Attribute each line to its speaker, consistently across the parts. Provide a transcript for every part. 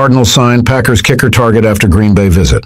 Speaker 1: Cardinals sign Packers kicker target after Green Bay visit.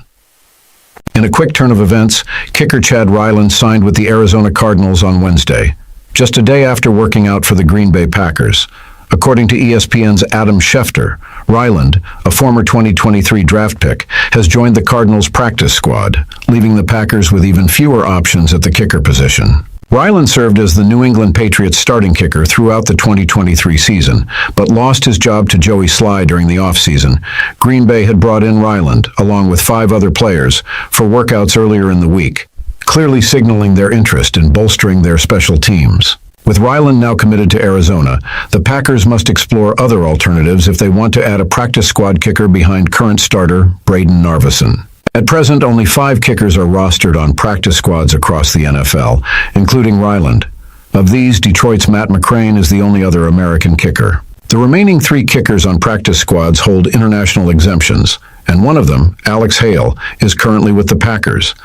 Speaker 1: In a quick turn of events, kicker Chad Ryland signed with the Arizona Cardinals on Wednesday, just a day after working out for the Green Bay Packers. According to ESPN's Adam Schefter, Ryland, a former 2023 draft pick, has joined the Cardinals practice squad, leaving the Packers with even fewer options at the kicker position. Ryland served as the New England Patriots starting kicker throughout the 2023 season, but lost his job to Joey Sly during the offseason. Green Bay had brought in Ryland, along with 5 other players, for workouts earlier in the week, clearly signaling their interest in bolstering their special teams. With Ryland now committed to Arizona, the Packers must explore other alternatives if they want to add a practice squad kicker behind current starter Braden Narveson. At present, only 5 kickers are rostered on practice squads across the NFL, including Ryland. Of these, Detroit's Matt McCrane is the only other American kicker. The remaining 3 kickers on practice squads hold international exemptions, and one of them, Alex Hale, is currently with the Packers.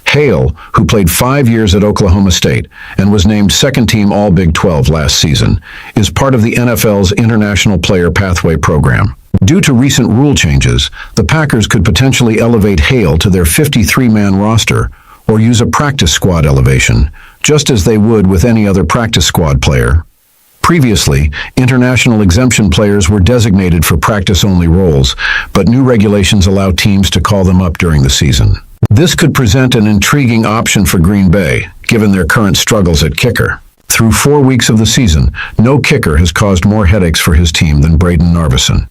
Speaker 1: Hale, who played 5 years at Oklahoma State and was named second-team All-Big 12 last season, is part of the NFL's International Player Pathway program. Due to recent rule changes, the Packers could potentially elevate Hale to their 53-man roster or use a practice squad elevation, just as they would with any other practice squad player. Previously, international exemption players were designated for practice-only roles, but new regulations allow teams to call them up during the season. This could present an intriguing option for Green Bay, given their current struggles at kicker. Through 4 weeks of the season, no kicker has caused more headaches for his team than Braden Narveson.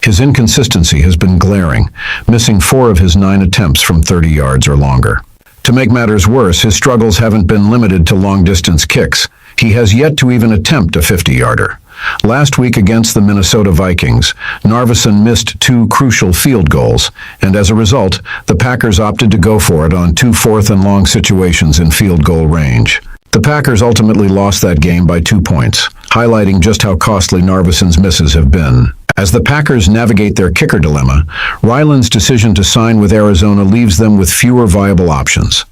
Speaker 1: His inconsistency has been glaring, missing 4 of his 9 attempts from 30 yards or longer. To make matters worse, his struggles haven't been limited to long-distance kicks. He has yet to even attempt a 50-yarder. Last week against the Minnesota Vikings, Narveson missed 2 crucial field goals, and as a result, the Packers opted to go for it on 2 4th-and-long situations in field goal range. The Packers ultimately lost that game by 2 points, highlighting just how costly Narveson's misses have been. As the Packers navigate their kicker dilemma, Ryland's decision to sign with Arizona leaves them with fewer viable options.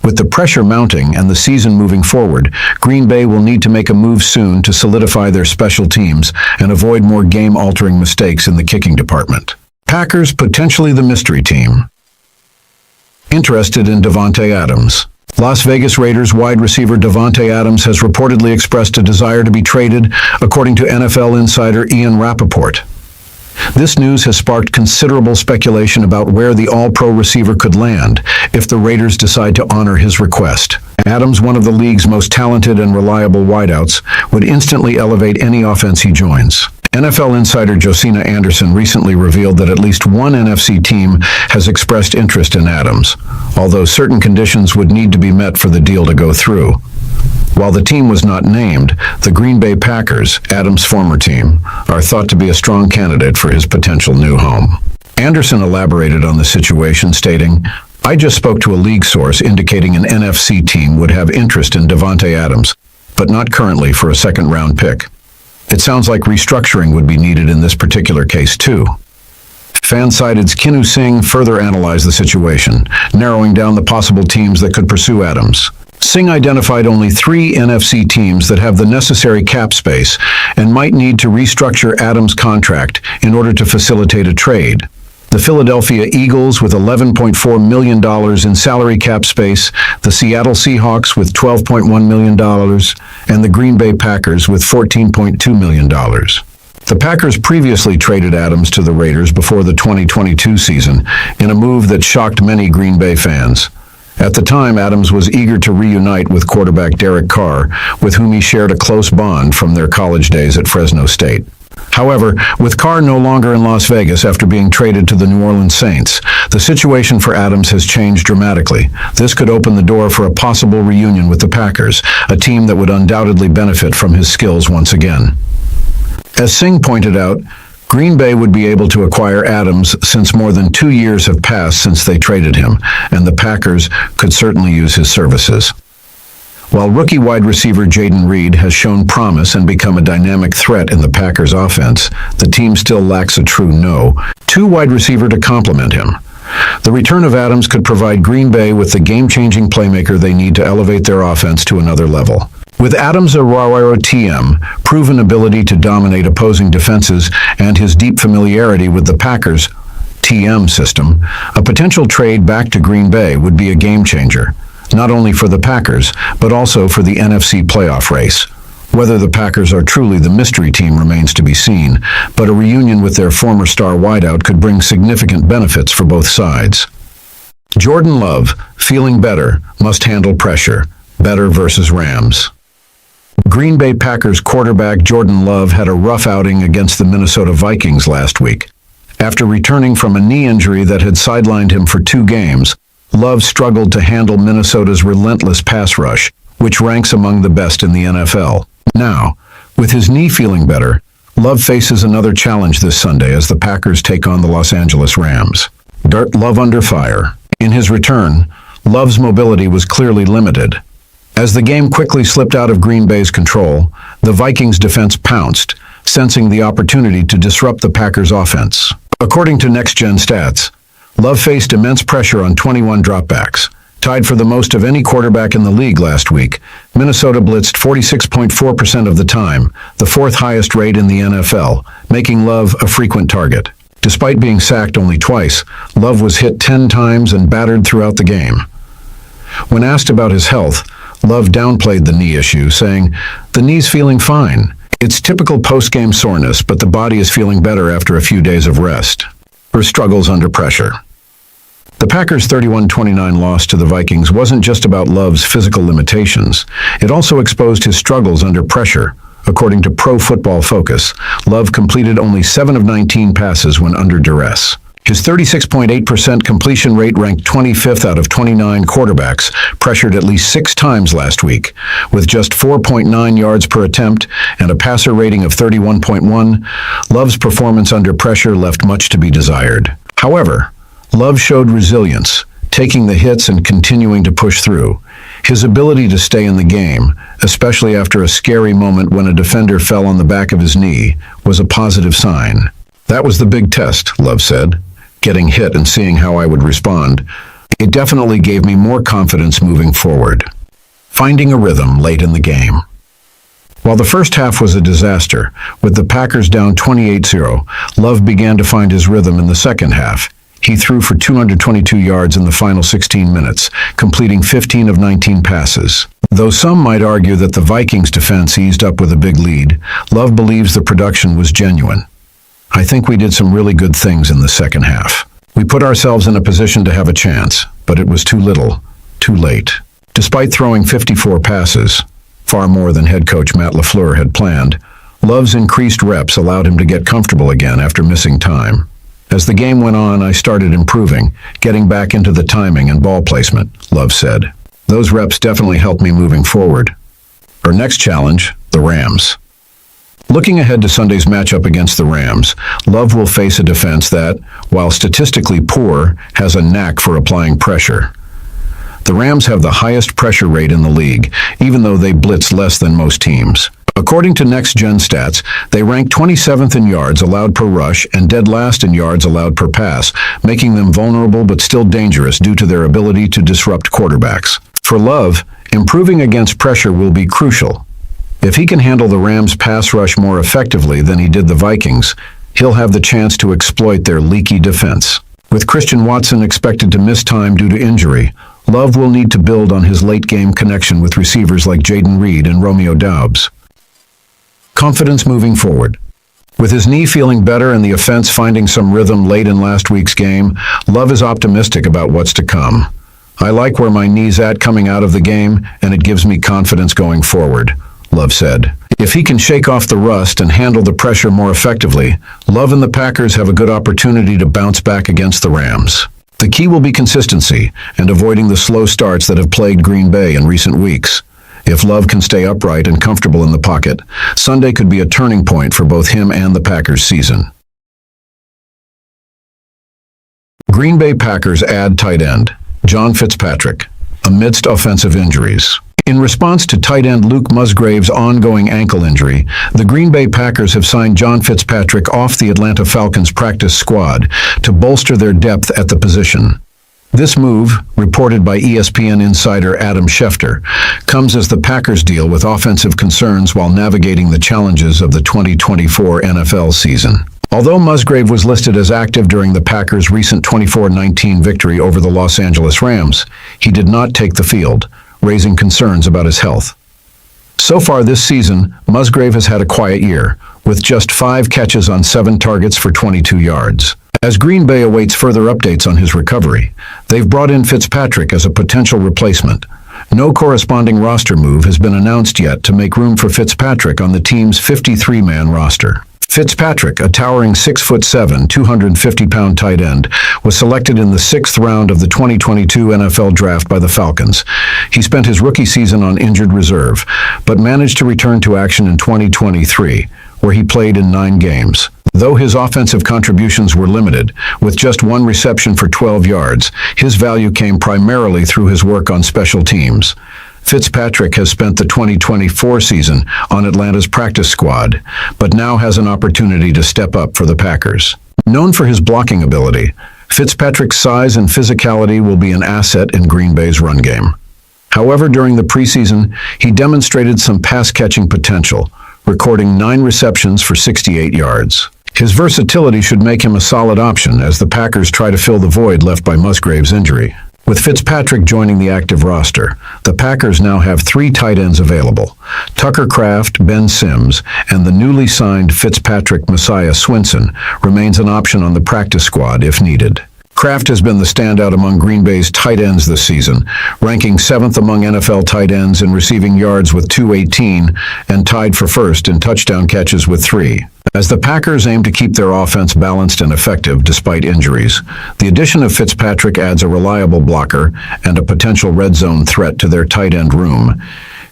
Speaker 1: With the pressure mounting and the season moving forward, Green Bay will need to make a move soon to solidify their special teams and avoid more game-altering mistakes in the kicking department. Packers potentially the mystery team. Interested in Davante Adams. Las Vegas Raiders wide receiver Davante Adams has reportedly expressed a desire to be traded, according to NFL insider Ian Rappaport. This news has sparked considerable speculation about where the all-pro receiver could land if the Raiders decide to honor his request. Adams, one of the league's most talented and reliable wideouts, would instantly elevate any offense he joins. NFL insider Josina Anderson recently revealed that at least one NFC team has expressed interest in Adams, although certain conditions would need to be met for the deal to go through. While the team was not named, the Green Bay Packers, Adams' former team, are thought to be a strong candidate for his potential new home. Anderson elaborated on the situation, stating, "I just spoke to a league source indicating an NFC team would have interest in Davante Adams, but not currently for a second-round pick. It sounds like restructuring would be needed in this particular case, too." Fansided's Kinu Singh further analyzed the situation, narrowing down the possible teams that could pursue Adams. Singh identified only 3 NFC teams that have the necessary cap space and might need to restructure Adams' contract in order to facilitate a trade. The Philadelphia Eagles with $11.4 million in salary cap space, the Seattle Seahawks with $12.1 million, and the Green Bay Packers with $14.2 million. The Packers previously traded Adams to the Raiders before the 2022 season in a move that shocked many Green Bay fans. At the time, Adams was eager to reunite with quarterback Derek Carr, with whom he shared a close bond from their college days at Fresno State. However, with Carr no longer in Las Vegas after being traded to the New Orleans Saints, the situation for Adams has changed dramatically. This could open the door for a possible reunion with the Packers, a team that would undoubtedly benefit from his skills once again. As Singh pointed out, Green Bay would be able to acquire Adams since more than 2 years have passed since they traded him, and the Packers could certainly use his services. While rookie wide receiver Jaden Reed has shown promise and become a dynamic threat in the Packers' offense, the team still lacks a true no-2 wide receiver to complement him. The return of Adams could provide Green Bay with the game-changing playmaker they need to elevate their offense to another level. With Adams' TM, proven ability to dominate opposing defenses, and his deep familiarity with the Packers' TM system, a potential trade back to Green Bay would be a game-changer, not only for the Packers, but also for the NFC playoff race. Whether the Packers are truly the mystery team remains to be seen, but a reunion with their former star wideout could bring significant benefits for both sides. Jordan Love, feeling better, must handle pressure. Better versus Rams. Green Bay Packers quarterback Jordan Love had a rough outing against the Minnesota Vikings last week. After returning from a knee injury that had sidelined him for 2 games, Love struggled to handle Minnesota's relentless pass rush, which ranks among the best in the NFL. Now, with his knee feeling better, Love faces another challenge this Sunday as the Packers take on the Los Angeles Rams. Love under fire. In his return, Love's mobility was clearly limited. As the game quickly slipped out of Green Bay's control, the Vikings' defense pounced, sensing the opportunity to disrupt the Packers' offense. According to Next Gen Stats, Love faced immense pressure on 21 dropbacks. Tied for the most of any quarterback in the league last week, Minnesota blitzed 46.4% of the time, the 4th highest rate in the NFL, making Love a frequent target. Despite being sacked only twice, Love was hit 10 times and battered throughout the game. When asked about his health, Love downplayed the knee issue, saying, "The knee's feeling fine. It's typical post-game soreness, but the body is feeling better after a few days of rest." Her struggles under pressure. The Packers' 31-29 loss to the Vikings wasn't just about Love's physical limitations. It also exposed his struggles under pressure. According to Pro Football Focus, Love completed only 7 of 19 passes when under duress. His 36.8% completion rate ranked 25th out of 29 quarterbacks, pressured at least 6 times last week. With just 4.9 yards per attempt and a passer rating of 31.1, Love's performance under pressure left much to be desired. However, Love showed resilience, taking the hits and continuing to push through. His ability to stay in the game, especially after a scary moment when a defender fell on the back of his knee, was a positive sign. "That was the big test," Love said. "Getting hit and seeing how I would respond. It definitely gave me more confidence moving forward." Finding a rhythm late in the game. While the first half was a disaster, with the Packers down 28-0, Love began to find his rhythm in the second half. He threw for 222 yards in the final 16 minutes, completing 15 of 19 passes. Though some might argue that the Vikings' defense eased up with a big lead, Love believes the production was genuine. "I think we did some really good things in the second half. We put ourselves in a position to have a chance, but it was too little, too late." Despite throwing 54 passes, far more than head coach Matt LaFleur had planned, Love's increased reps allowed him to get comfortable again after missing time. "As the game went on, I started improving, getting back into the timing and ball placement," Love said. "Those reps definitely helped me moving forward." Our next challenge, the Rams. Looking ahead to Sunday's matchup against the Rams, Love will face a defense that, while statistically poor, has a knack for applying pressure. The Rams have the highest pressure rate in the league, even though they blitz less than most teams. According to Next Gen Stats, they rank 27th in yards allowed per rush and dead last in yards allowed per pass, making them vulnerable but still dangerous due to their ability to disrupt quarterbacks. For Love, improving against pressure will be crucial. If he can handle the Rams' pass rush more effectively than he did the Vikings, he'll have the chance to exploit their leaky defense. With Christian Watson expected to miss time due to injury, Love will need to build on his late-game connection with receivers like Jaden Reed and Romeo Doubs. Confidence moving forward. With his knee feeling better and the offense finding some rhythm late in last week's game, Love is optimistic about what's to come. "I like where my knee's at coming out of the game, and it gives me confidence going forward," Love said. If he can shake off the rust and handle the pressure more effectively, Love and the Packers have a good opportunity to bounce back against the Rams. The key will be consistency and avoiding the slow starts that have plagued Green Bay in recent weeks. If Love can stay upright and comfortable in the pocket, Sunday could be a turning point for both him and the Packers' season. Green Bay Packers add tight end John Fitzpatrick amidst offensive injuries. In response to tight end Luke Musgrave's ongoing ankle injury, the Green Bay Packers have signed John Fitzpatrick off the Atlanta Falcons practice squad to bolster their depth at the position. This move, reported by ESPN insider Adam Schefter, comes as the Packers deal with offensive concerns while navigating the challenges of the 2024 NFL season. Although Musgrave was listed as active during the Packers' recent 24-19 victory over the Los Angeles Rams, he did not take the field, raising concerns about his health. So far this season, Musgrave has had a quiet year, with just 5 catches on 7 targets for 22 yards. As Green Bay awaits further updates on his recovery, they've brought in Fitzpatrick as a potential replacement. No corresponding roster move has been announced yet to make room for Fitzpatrick on the team's 53-man roster. Fitzpatrick, a towering 6'7", 250-pound tight end, was selected in the 6th round of the 2022 NFL Draft by the Falcons. He spent his rookie season on injured reserve, but managed to return to action in 2023, where he played in 9 games. Though his offensive contributions were limited, with just 1 reception for 12 yards, his value came primarily through his work on special teams. Fitzpatrick has spent the 2024 season on Atlanta's practice squad, but now has an opportunity to step up for the Packers. Known for his blocking ability, Fitzpatrick's size and physicality will be an asset in Green Bay's run game. However, during the preseason, he demonstrated some pass-catching potential, recording 9 receptions for 68 yards. His versatility should make him a solid option as the Packers try to fill the void left by Musgrave's injury. With Fitzpatrick joining the active roster, the Packers now have 3 tight ends available: Tucker Kraft, Ben Sims, and the newly signed Fitzpatrick Messiah Swinson remains an option on the practice squad if needed. Kraft has been the standout among Green Bay's tight ends this season, ranking 7th among NFL tight ends in receiving yards with 218 and tied for first in touchdown catches with 3. As the Packers aim to keep their offense balanced and effective despite injuries, the addition of Fitzpatrick adds a reliable blocker and a potential red zone threat to their tight end room.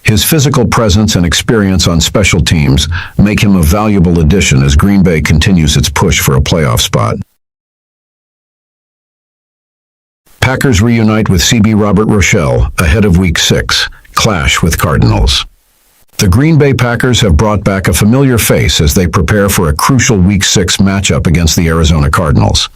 Speaker 1: His physical presence and experience on special teams make him a valuable addition as Green Bay continues its push for a playoff spot. Packers reunite with CB Robert Rochell ahead of Week 6, clash with Cardinals. The Green Bay Packers have brought back a familiar face as they prepare for a crucial Week 6 matchup against the Arizona Cardinals.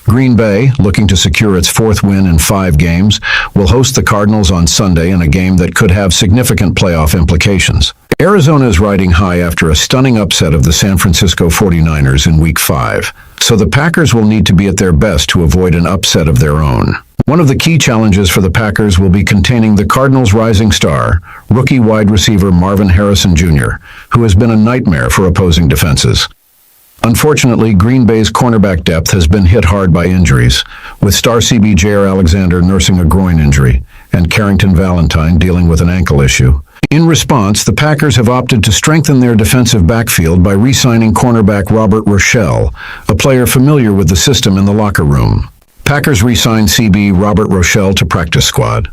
Speaker 1: Green Bay, looking to secure its 4th win in 5 games, will host the Cardinals on Sunday in a game that could have significant playoff implications. Arizona is riding high after a stunning upset of the San Francisco 49ers in Week 5, so the Packers will need to be at their best to avoid an upset of their own. One of the key challenges for the Packers will be containing the Cardinals' rising star, rookie wide receiver Marvin Harrison Jr., who has been a nightmare for opposing defenses. Unfortunately, Green Bay's cornerback depth has been hit hard by injuries, with star CB J.R. Alexander nursing a groin injury and Carrington Valentine dealing with an ankle issue. In response, the Packers have opted to strengthen their defensive backfield by re-signing cornerback Robert Rochell, a player familiar with the system in the locker room. Packers re-signed CB Robert Rochell to practice squad.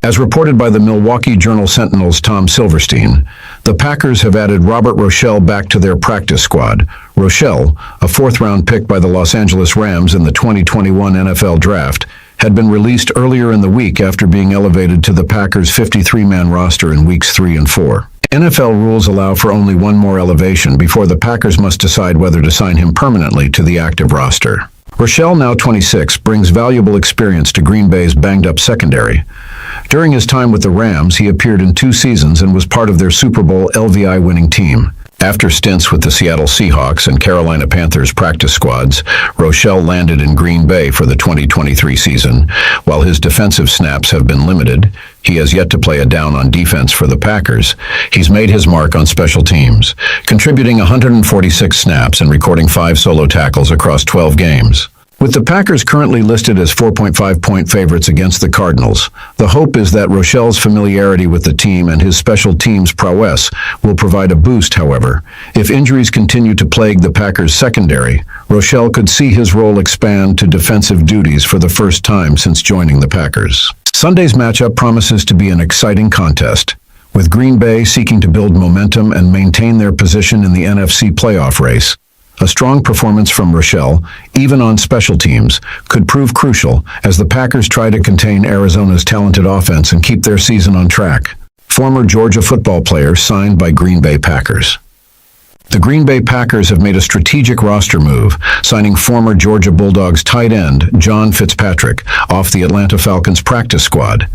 Speaker 1: As reported by the Milwaukee Journal-Sentinel's Tom Silverstein, the Packers have added Robert Rochell back to their practice squad. Rochell, a 4th-round pick by the Los Angeles Rams in the 2021 NFL Draft, had been released earlier in the week after being elevated to the Packers' 53-man roster in Weeks 3 and 4. NFL rules allow for only one more elevation before the Packers must decide whether to sign him permanently to the active roster. Rochell, now 26, brings valuable experience to Green Bay's banged-up secondary. During his time with the Rams, he appeared in 2 seasons and was part of their Super Bowl LVI winning team. After stints with the Seattle Seahawks and Carolina Panthers practice squads, Rochell landed in Green Bay for the 2023 season. While his defensive snaps have been limited, he has yet to play a down on defense for the Packers. He's made his mark on special teams, contributing 146 snaps and recording 5 solo tackles across 12 games. With the Packers currently listed as 4.5-point favorites against the Cardinals, the hope is that Rochell's familiarity with the team and his special teams prowess will provide a boost. However, if injuries continue to plague the Packers' secondary, Rochell could see his role expand to defensive duties for the first time since joining the Packers. Sunday's matchup promises to be an exciting contest, with Green Bay seeking to build momentum and maintain their position in the NFC playoff race. A strong performance from Rochell, even on special teams, could prove crucial as the Packers try to contain Arizona's talented offense and keep their season on track. Former Georgia football player signed by Green Bay Packers. The Green Bay Packers have made a strategic roster move, signing former Georgia Bulldogs tight end John Fitzpatrick off the Atlanta Falcons practice squad.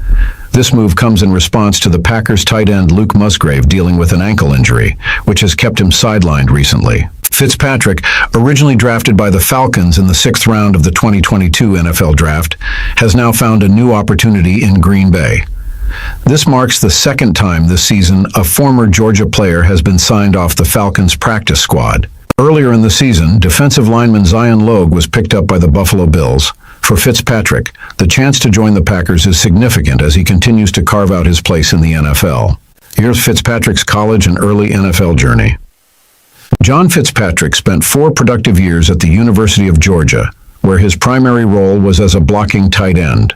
Speaker 1: This move comes in response to the Packers tight end Luke Musgrave dealing with an ankle injury, which has kept him sidelined recently. Fitzpatrick, originally drafted by the Falcons in the 6th round of the 2022 NFL Draft, has now found a new opportunity in Green Bay. This marks the second time this season a former Georgia player has been signed off the Falcons practice squad. Earlier in the season, defensive lineman Zion Logue was picked up by the Buffalo Bills. For Fitzpatrick, the chance to join the Packers is significant as he continues to carve out his place in the NFL. Here's Fitzpatrick's college and early NFL journey. John Fitzpatrick spent 4 productive years at the University of Georgia, where his primary role was as a blocking tight end.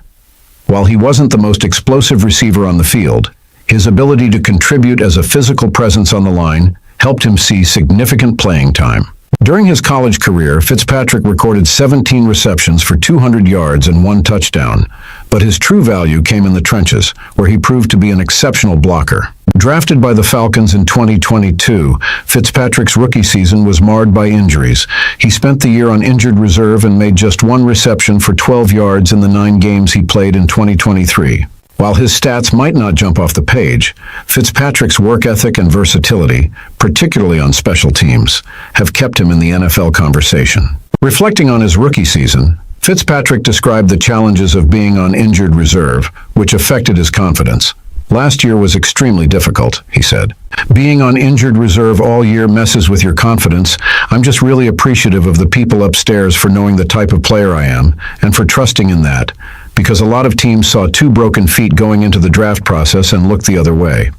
Speaker 1: While he wasn't the most explosive receiver on the field, his ability to contribute as a physical presence on the line helped him see significant playing time. During his college career, Fitzpatrick recorded 17 receptions for 200 yards and 1 touchdown, but his true value came in the trenches, where he proved to be an exceptional blocker. Drafted by the Falcons in 2022, Fitzpatrick's rookie season was marred by injuries. He spent the year on injured reserve and made just 1 reception for 12 yards in the 9 games he played in 2023. While his stats might not jump off the page, Fitzpatrick's work ethic and versatility, particularly on special teams, have kept him in the NFL conversation. Reflecting on his rookie season, Fitzpatrick described the challenges of being on injured reserve, which affected his confidence. "Last year was extremely difficult," he said. "Being on injured reserve all year messes with your confidence. I'm just really appreciative of the people upstairs for knowing the type of player I am and for trusting in that, because a lot of teams saw 2 broken feet going into the draft process and looked the other way."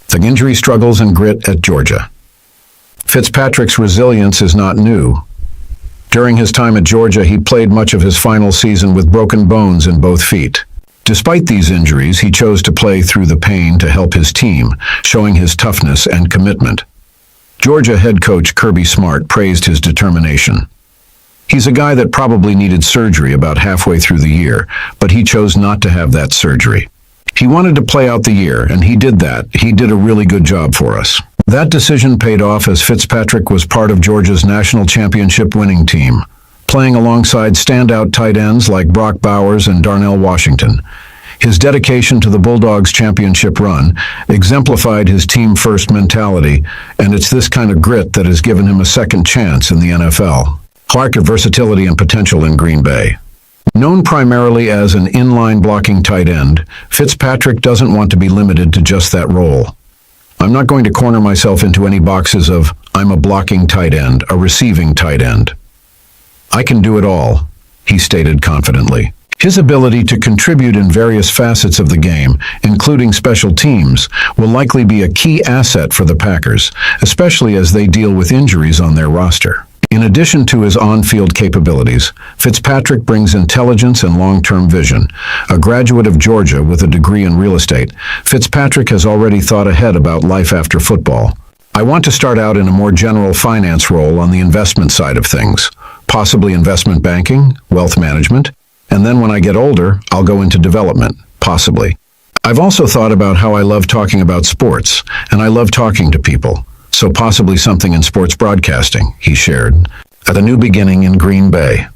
Speaker 1: The injury struggles and grit at Georgia. Fitzpatrick's resilience is not new. During his time at Georgia, he played much of his final season with broken bones in both feet. Despite these injuries, he chose to play through the pain to help his team, showing his toughness and commitment. Georgia head coach Kirby Smart praised his determination. "He's a guy that probably needed surgery about halfway through the year, but he chose not to have that surgery. He wanted to play out the year, and he did that. He did a really good job for us." That decision paid off as Fitzpatrick was part of Georgia's national championship winning team, playing alongside standout tight ends like Brock Bowers and Darnell Washington. His dedication to the Bulldogs' championship run exemplified his team-first mentality, and it's this kind of grit that has given him a second chance in the NFL. Clark of versatility and potential in Green Bay. Known primarily as an inline blocking tight end, Fitzpatrick doesn't want to be limited to just that role. "I'm not going to corner myself into any boxes of, I'm a blocking tight end, a receiving tight end. I can do it all," he stated confidently. His ability to contribute in various facets of the game, including special teams, will likely be a key asset for the Packers, especially as they deal with injuries on their roster. In addition to his on-field capabilities, Fitzpatrick brings intelligence and long-term vision. A graduate of Georgia with a degree in real estate, Fitzpatrick has already thought ahead about life after football. "I want to start out in a more general finance role on the investment side of things, possibly investment banking, wealth management, and then when I get older, I'll go into development, possibly. I've also thought about how I love talking about sports, and I love talking to people. So possibly something in sports broadcasting," he shared. At a new beginning in Green Bay.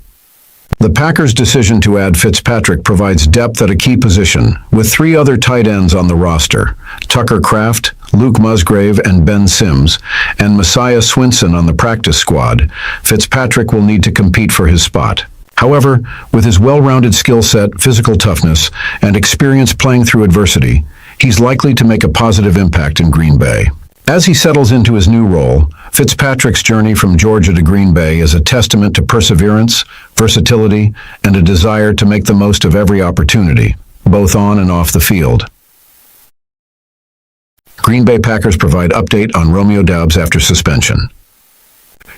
Speaker 1: The Packers' decision to add Fitzpatrick provides depth at a key position, with 3 other tight ends on the roster: Tucker Kraft, Luke Musgrave, and Ben Sims, and Messiah Swinson on the practice squad. Fitzpatrick will need to compete for his spot. However, with his well-rounded skill set, physical toughness, and experience playing through adversity, he's likely to make a positive impact in Green Bay. As he settles into his new role, Fitzpatrick's journey from Georgia to Green Bay is a testament to perseverance, versatility, and a desire to make the most of every opportunity, both on and off the field. Green Bay Packers provide update on Romeo Doubs after suspension.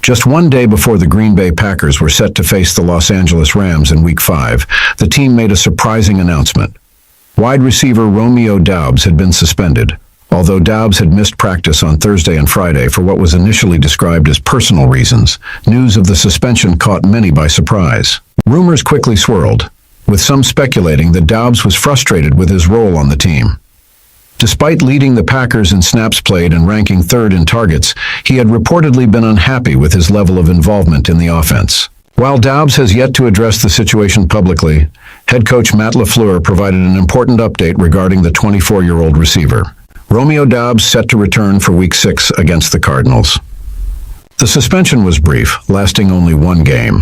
Speaker 1: Just 1 day before the Green Bay Packers were set to face the Los Angeles Rams in Week 5, the team made a surprising announcement. Wide receiver Romeo Doubs had been suspended. Although Doubs had missed practice on Thursday and Friday for what was initially described as personal reasons, news of the suspension caught many by surprise. Rumors quickly swirled, with some speculating that Doubs was frustrated with his role on the team. Despite leading the Packers in snaps played and ranking third in targets, he had reportedly been unhappy with his level of involvement in the offense. While Doubs has yet to address the situation publicly, head coach Matt LaFleur provided an important update regarding the 24-year-old receiver. Romeo Doubs set to return for Week 6 against the Cardinals. The suspension was brief, lasting only one game.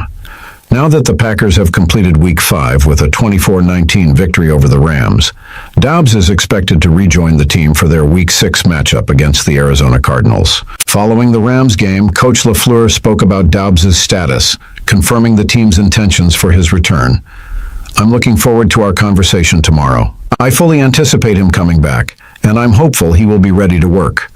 Speaker 1: Now that the Packers have completed Week 5 with a 24-19 victory over the Rams, Doubs is expected to rejoin the team for their Week 6 matchup against the Arizona Cardinals. Following the Rams game, Coach LaFleur spoke about Doubs' status, confirming the team's intentions for his return. "I'm looking forward to our conversation tomorrow. I fully anticipate him coming back, and I'm hopeful he will be ready to work."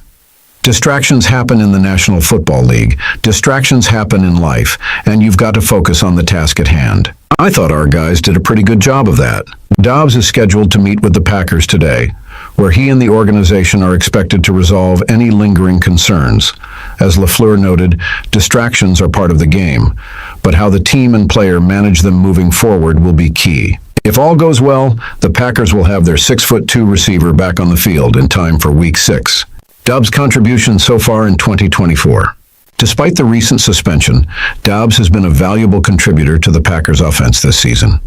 Speaker 1: Distractions happen in the National Football League. Distractions happen in life, and you've got to focus on the task at hand. I thought our guys did a pretty good job of that. Doubs is scheduled to meet with the Packers today, where he and the organization are expected to resolve any lingering concerns. As LaFleur noted, distractions are part of the game, but how the team and player manage them moving forward will be key. If all goes well, the Packers will have their 6'2" receiver back on the field in time for Week 6. Doubs' contribution so far in 2024. Despite the recent suspension, Doubs has been a valuable contributor to the Packers' offense this season.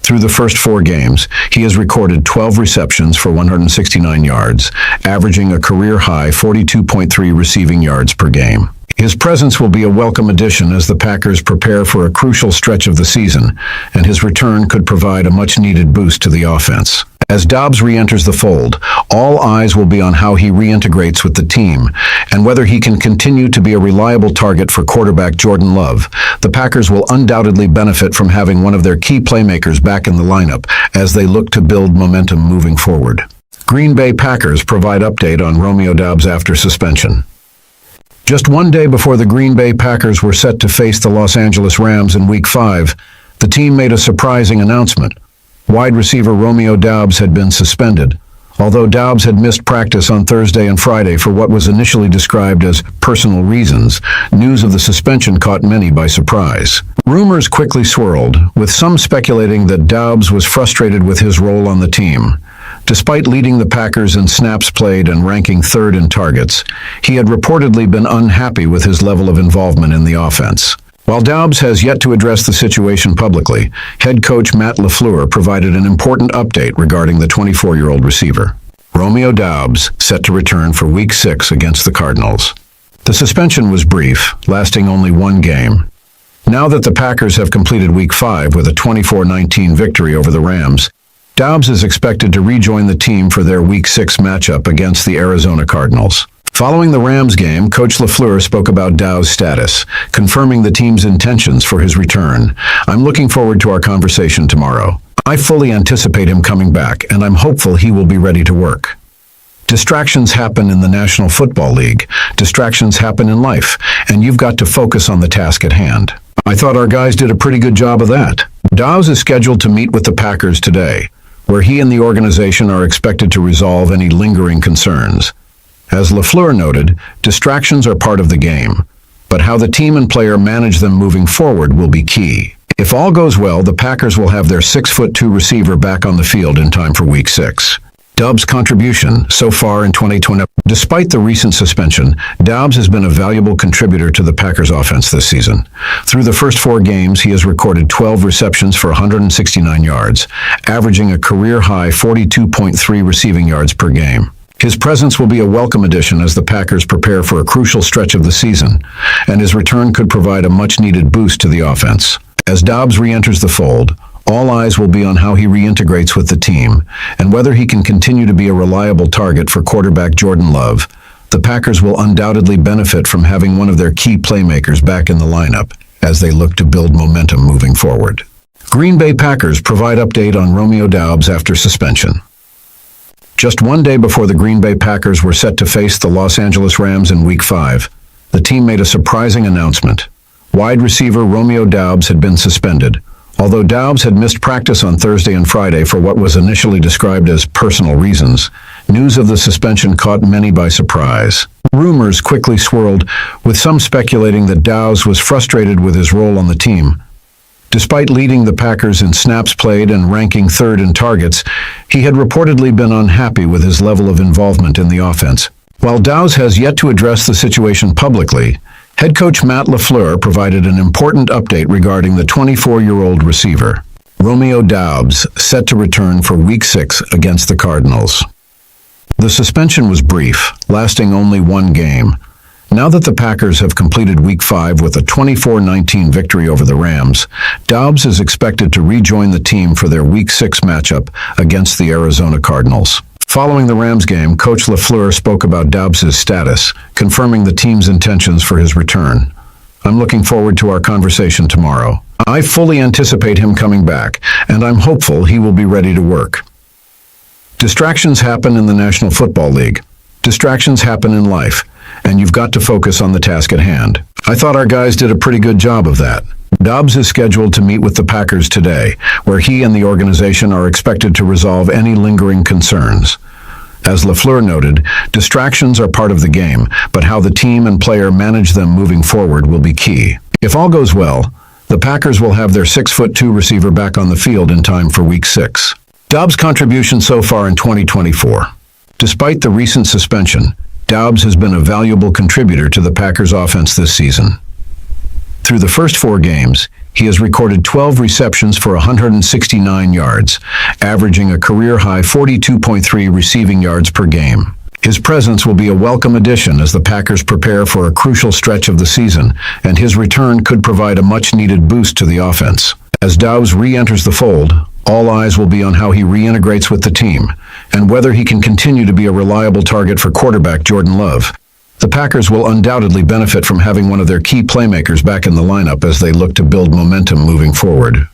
Speaker 1: Through the first 4 games, he has recorded 12 receptions for 169 yards, averaging a career-high 42.3 receiving yards per game. His presence will be a welcome addition as the Packers prepare for a crucial stretch of the season, and his return could provide a much-needed boost to the offense. As Doubs re-enters the fold, all eyes will be on how he reintegrates with the team and whether he can continue to be a reliable target for quarterback Jordan Love. The Packers will undoubtedly benefit from having one of their key playmakers back in the lineup as they look to build momentum moving forward. Green Bay Packers provide update on Romeo Doubs after suspension. Just one day before the Green Bay Packers were set to face the Los Angeles Rams in Week 5, the team made a surprising announcement. Wide receiver Romeo Doubs had been suspended, although Doubs had missed practice on Thursday and Friday for what was initially described as personal reasons. News of the suspension caught many by surprise. Rumors quickly swirled, with some speculating that Doubs was frustrated with his role on the team. Despite leading the Packers in snaps played and ranking third in targets, he had reportedly been unhappy with his level of involvement in the offense. While Doubs has yet to address the situation publicly, head coach Matt LaFleur provided an important update regarding the 24-year-old receiver. Romeo Doubs set to return for Week 6 against the Cardinals. The suspension was brief, lasting only one game. Now that the Packers have completed Week 5 with a 24-19 victory over the Rams, Doubs is expected to rejoin the team for their Week 6 matchup against the Arizona Cardinals. Following the Rams game, Coach LaFleur spoke about Doubs' status, confirming the team's intentions for his return. "I'm looking forward to our conversation tomorrow. I fully anticipate him coming back, and I'm hopeful he will be ready to work." Distractions happen in the National Football League. Distractions happen in life, and you've got to focus on the task at hand. I thought our guys did a pretty good job of that. Doubs is scheduled to meet with the Packers today, where he and the organization are expected to resolve any lingering concerns. As LaFleur noted, distractions are part of the game, but how the team and player manage them moving forward will be key. If all goes well, the Packers will have their 6'2" receiver back on the field in time for Week 6. Doubs' contribution so far in 2020. Despite the recent suspension, Doubs has been a valuable contributor to the Packers' offense this season. Through the first 4 games, he has recorded 12 receptions for 169 yards, averaging a career-high 42.3 receiving yards per game. His presence will be a welcome addition as the Packers prepare for a crucial stretch of the season, and his return could provide a much-needed boost to the offense. As Doubs re-enters the fold, all eyes will be on how he reintegrates with the team and whether he can continue to be a reliable target for quarterback Jordan Love. The Packers will undoubtedly benefit from having one of their key playmakers back in the lineup as they look to build momentum moving forward. Green Bay Packers provide update on Romeo Doubs after suspension. Just one day before the Green Bay Packers were set to face the Los Angeles Rams in Week 5, the team made a surprising announcement. Wide receiver Romeo Doubs had been suspended, although Doubs had missed practice on Thursday and Friday for what was initially described as personal reasons. News of the suspension caught many by surprise. Rumors quickly swirled, with some speculating that Doubs was frustrated with his role on the team. Despite leading the Packers in snaps played and ranking third in targets, he had reportedly been unhappy with his level of involvement in the offense. While Doubs has yet to address the situation publicly, head coach Matt LaFleur provided an important update regarding the 24-year-old receiver. Romeo Doubs set to return for Week 6 against the Cardinals. The suspension was brief, lasting only one game. Now that the Packers have completed Week 5 with a 24-19 victory over the Rams, Doubs is expected to rejoin the team for their Week 6 matchup against the Arizona Cardinals. Following the Rams game, Coach LaFleur spoke about Doubs' status, confirming the team's intentions for his return. "I'm looking forward to our conversation tomorrow. I fully anticipate him coming back, and I'm hopeful he will be ready to work." Distractions happen in the National Football League. Distractions happen in life, and you've got to focus on the task at hand. I thought our guys did a pretty good job of that. Doubs is scheduled to meet with the Packers today, where he and the organization are expected to resolve any lingering concerns. As LaFleur noted, distractions are part of the game, but how the team and player manage them moving forward will be key. If all goes well, the Packers will have their 6'2" receiver back on the field in time for Week 6. Doubs' contribution so far in 2024. Despite the recent suspension, Doubs has been a valuable contributor to the Packers' offense this season. Through the first 4 games, he has recorded 12 receptions for 169 yards, averaging a career-high 42.3 receiving yards per game. His presence will be a welcome addition as the Packers prepare for a crucial stretch of the season, and his return could provide a much-needed boost to the offense. As Doubs re-enters the fold, all eyes will be on how he reintegrates with the team, and whether he can continue to be a reliable target for quarterback Jordan Love. The Packers will undoubtedly benefit from having one of their key playmakers back in the lineup as they look to build momentum moving forward.